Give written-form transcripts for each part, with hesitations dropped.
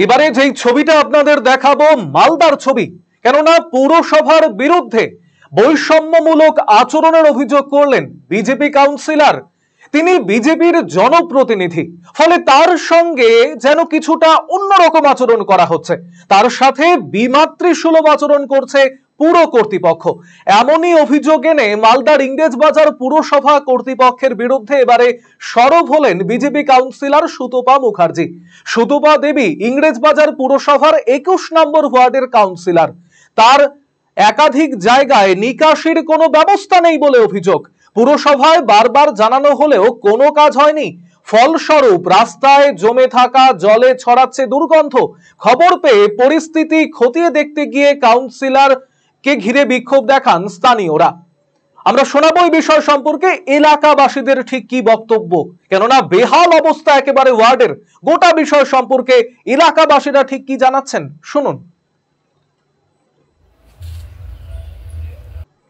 এবারে যেই ছবিটা আপনাদের দেখাবো মালদার ছবি, কেননা পৌরসভার বিরুদ্ধে বৈষম্যমূলক আচরণের অভিযোগ করলেন বিজেপি কাউন্সিলর। তিনি বিজেপির জনপ্রতিনিধি, ফলে তার সঙ্গে যেন কিছুটা অন্যরকম আচরণ করা হচ্ছে, তার সাথে বিমাতৃসুলভ আচরণ করছে পুর কর্তৃপক্ষ। এমনই অভিযোগ এনে মালদার ইংরেজবাজার পুরসভা কর্তৃপক্ষের বিরুদ্ধে এবারে সরব হলেন বিজেপি কাউন্সিলর সুতপা মুখার্জি। সুতপা দেবী ইংরেজবাজার পুরসভার 21 নম্বর ওয়ার্ডের কাউন্সিলর। তার একাধিক জায়গায় নিকাশির কোনো ব্যবস্থা নেই বলে অভিযোগ। পুরসভায় বারবার জানানো হলেও কোনো কাজ হয়নি। ফলস্বরূপ রাস্তায় জমে থাকা জলে ছড়াচ্ছে দুর্গন্ধ। খবর পেয়ে পরিস্থিতি খতিয়ে দেখতে গিয়ে কাউন্সিলর কে ঘিরে বিক্ষোভ দেখান স্থানীয়রা। আমরা শোনাবো এই বিষয় সম্পর্কে এলাকাবাসীদের ঠিক কি বক্তব্য, কেননা বেহাল অবস্থা একেবারে ওয়ার্ডের। গোটা বিষয় সম্পর্কে এলাকাবাসীরা ঠিক কি জানাচ্ছেন শুনুন।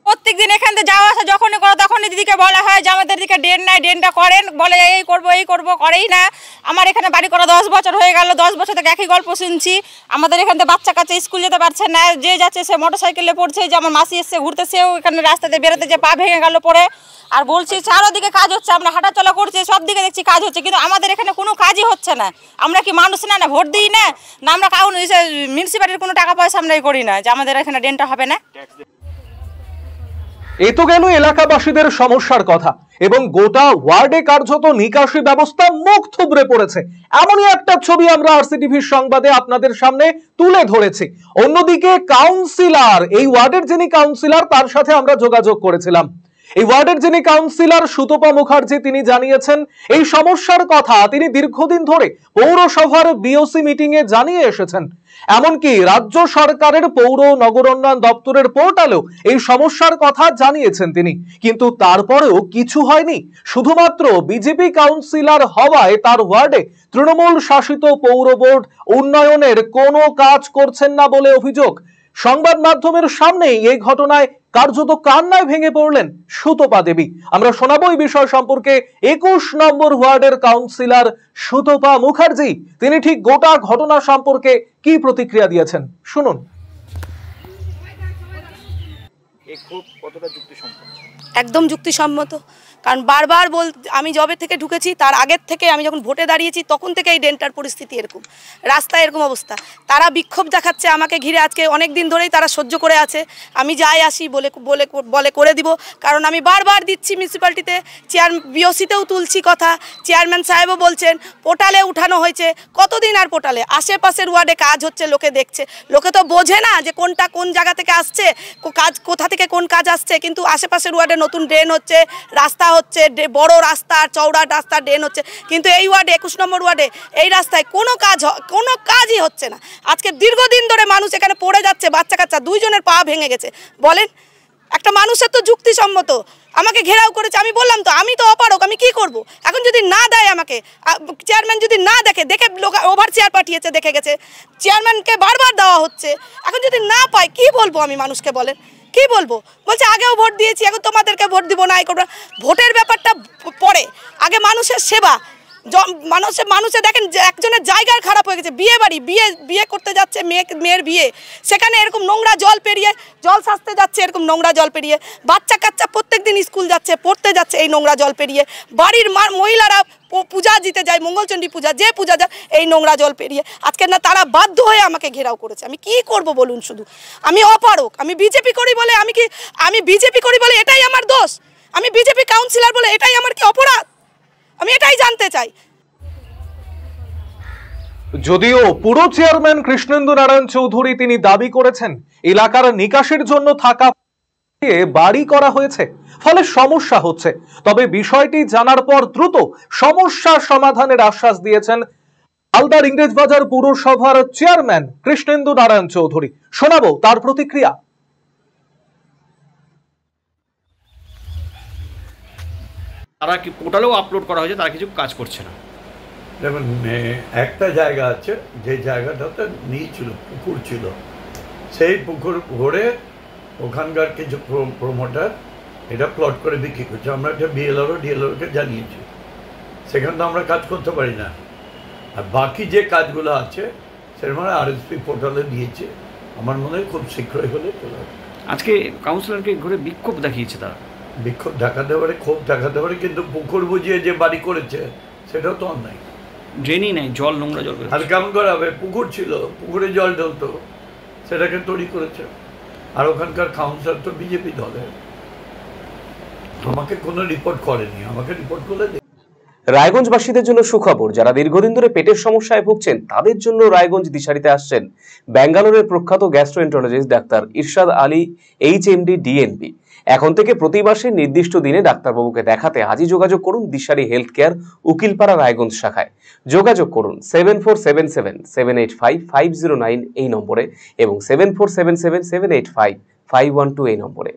প্রত্যেকদিন এখান থেকে যাওয়া আসা যখনই করো তখনই দিদিকে বলা হয় যে আমাদের দিকে ড্রেন নাই, ড্রেনটা করেন, বলে এই করবো করেই না। আমার এখানে বাড়ি করা 10 বছর হয়ে গেল, 10 বছর থেকে একই গল্প শুনছি। আমাদের এখান থেকে বাচ্চা কাচ্চা স্কুল যেতে পারছে না, যে যাচ্ছে সে মোটরসাইকেলে পড়ছে। যে আমার মাসি এসছে ঘুরতে, সেও এখানে রাস্তাতে বেরোতে যে পা ভেঙে গেল পরে। আর বলছি চারোদিকে কাজ হচ্ছে, আমরা হাঁটাচলা করছি, সব দিকে দেখছি কাজ হচ্ছে, কিন্তু আমাদের এখানে কোনো কাজই হচ্ছে না। আমরা কি মানুষ না ভোট দিই না আমরা কারণ মিউনিসিপ্যালিটির কোনো টাকা পয়সা আমরা করি না যে আমাদের এখানে ড্রেনটা হবে না। এই তো গেল এলাকাবাসীদের সমস্যার কথা, এবং গোটা ওয়ার্ডে কার্যত নিকাশি ব্যবস্থা মুখ থুবড়ে পড়েছে। এমনই একটা ছবি আমরা আরসিটিভির সংবাদে আপনাদের সামনে তুলে ধরেছি। অন্যদিকে কাউন্সিলর, এই ওয়ার্ডের যিনি কাউন্সিলর, তার সাথে আমরা যোগাযোগ করেছিলাম। এই ওয়ার্ডের যিনি কাউন্সিলর সুতপা মুখার্জি, তিনি জানিয়েছেন এই সমস্যার কথা তিনি দীর্ঘদিন ধরে পৌরসভার বিওসি মিটিং এ জানিয়ে এসেছেন। এমনকি রাজ্য সরকারের পৌর নগরোন্নয়ন দপ্তরের পোর্টালেও এই সমস্যার কথা জানিয়েছেন তিনি, কিন্তু তারপরেও কিছু হয়নি। শুধুমাত্র বিজেপি কাউন্সিলর হওয়ায় তার ওয়ার্ডে তৃণমূল শাসিত পৌর বোর্ড উন্নয়নের কোনো কাজ করছেন না বলে অভিযোগ। সংবাদ মাধ্যমের সামনেই এই ঘটনায় কার্যত কান্নায় ভেঙে পড়লেন সুতপা দেবী। আমরা শোনাবো এই বিষয় সম্পর্কে 21 নম্বর ওয়ার্ডের কাউন্সিলর সুতপা মুখার্জি। তিনি ঠিক গোটা ঘটনা সম্পর্কে কি প্রতিক্রিয়া দিয়েছেন শুনুন। একদম যুক্তিসম্মত, কারণ বারবার আমি জবে থেকে ঢুকেছি, তার আগের থেকে আমি যখন ভোটে দাঁড়িয়েছি তখন থেকে এই ড্রেনটার পরিস্থিতি এরকম, রাস্তায় এরকম অবস্থা। তারা বিক্ষোভ দেখাচ্ছে আমাকে ঘিরে, আজকে অনেক দিন ধরেই তারা সহ্য করে আছে। আমি যাই আসি বলে করে দিব, কারণ আমি বারবার দিচ্ছি মিউনিসিপ্যালিটিতে, বিওসিতেও তুলছি কথা, চেয়ারম্যান সাহেবও বলছেন, পোর্টালে উঠানো হয়েছে। কতদিন আর পোর্টালে? আশেপাশের ওয়ার্ডে কাজ হচ্ছে, লোকে দেখছে, লোকে তো বোঝে না যে কোনটা কোন জায়গা থেকে আসছে, কাজ কোথা থেকে কোন কাজ আসছে। কিন্তু আশেপাশের ওয়ার্ডে নতুন ড্রেন হচ্ছে, রাস্তা হচ্ছে, বড় রাস্তা, চওড়া রাস্তা, ড্রেন হচ্ছে, কিন্তু এই ওয়ার্ডে 21 নম্বর ওয়ার্ডে এই রাস্তায় কোনো কাজই হচ্ছে না। আজকে দীর্ঘদিন ধরে মানুষ এখানে পড়ে যাচ্ছে, বাচ্চা কাচ্চা 2 জনের পা ভেঙে গেছে। বলেন, একটা মানুষের তো যুক্তিসম্মত। আমাকে ঘেরাও করেছে, আমি বললাম তো আমি তো অপারক, আমি কি করব? এখন যদি না দেয় আমাকে, চেয়ারম্যান যদি না দেখে লোক ওভার চেয়ার পাঠিয়েছে, দেখে গেছে, চেয়ারম্যানকে বারবার দেওয়া হচ্ছে, এখন যদি না পায় কি বলবো আমি মানুষকে? বলেন কি বলবো? বলছে আগেও ভোট দিয়েছি, এখন তোমাদেরকে ভোট দিব না, এই করবো। ভোটের ব্যাপারটা পরে, আগে মানুষের সেবা। মানুষে দেখেন একজনের জায়গার খারাপ হয়ে গেছে, বিয়ে করতে যাচ্ছে, মেয়ের বিয়ে, সেখানে এরকম নোংরা জল পেরিয়ে, জল সাজতে যাচ্ছে এরকম নোংরা জল পেরিয়ে, বাচ্চা কাচ্চা প্রত্যেকদিন স্কুল যাচ্ছে, পড়তে যাচ্ছে এই নোংরা জল পেরিয়ে, বাড়ির মহিলারা পূজা দিতে যায়, মঙ্গলচণ্ডী পূজা, যে পূজা যায় এই নোংরা জল পেরিয়ে। আজকে না তারা বাধ্য হয়ে আমাকে ঘেরাও করেছে, আমি কি করব বলুন? শুধু আমি অপারক, আমি বিজেপি করি বলে এটাই আমার দোষ? আমি বিজেপি কাউন্সিলর বলে এটাই আমার কি অপরাধ? আমি এটাই জানতে চাই। যদিও পুরো চেয়ারম্যান কৃষ্ণেন্দু নারায়ণ চৌধুরী তিনি দাবি করেছেন এলাকার নিকাশির জন্য থাকা বাড়ি করা হয়েছে, ফলে সমস্যা হচ্ছে, তবে বিষয়টি জানার পর দ্রুত সমস্যা সমাধানের আশ্বাস দিয়েছেন মালদার ইংরেজবাজার পুরসভার চেয়ারম্যান কৃষ্ণেন্দু নারায়ণ চৌধুরী। শোনাবো তার প্রতিক্রিয়া। তারা কি পোর্টালেও আপলোড করা হয়েছে, তারা কিছু কাজ করছে না। যেমন একটা জায়গা আছে, যে জায়গাটাতে ছিল পুকুর ছিল, সেই পুকুর ভরে ওখানকার কিছু প্রমোটার এটা প্লট করে বিক্রি করছে। আমরা এটা ডিএলআরকে জানিয়েছি, সেখানে তো আমরা কাজ করতে পারি না। আর বাকি যে কাজগুলো আছে সেরকম আরএসপি পোর্টালে দিয়েছে, আমার মনে হয় খুব শীঘ্রই হলে চলে যাবে। আজকে কাউন্সিলরকে ঘুরে বিক্ষোভ দেখিয়েছে তারা। বিক্ষোভ দেখাতে পারে, ক্ষোভ দেখাতে পারে, কিন্তু পুকুর বুঝিয়ে যে বাড়ি করেছে সেটাও তো অন্যায়। ড্রেনই নেই, জল, নোংরা জল। আর কেমন করে হবে? পুকুর ছিল, পুকুরে জল ঢলতো, সেটাকে তৈরি করেছে। আর ওখানকার কাউন্সিলর তো বিজেপি দলের, আমাকে কোনো রিপোর্ট করেনি, আমাকে রিপোর্ট করলে। রায়গঞ্জবাসীদের জন্য সুখবর, যারা দীর্ঘদিন ধরে পেটের সমস্যায় ভুগছেন তাদের জন্য রায়গঞ্জ দিশারিতে আসছেন ব্যাঙ্গালোরের প্রখ্যাত গ্যাস্ট্রোএন্টারোলজিস্ট ডাক্তার ইরশাদ আলী, HMD, DNB। এখন থেকে প্রতি মাসে নির্দিষ্ট দিনে ডাক্তারবাবুকে দেখাতে আজই যোগাযোগ করুন দিশারি হেলথ কেয়ার, উকিলপাড়া, রায়গঞ্জ শাখায়। যোগাযোগ করুন 7477785509 এই নম্বরে এবং 7477785512 এই নম্বরে।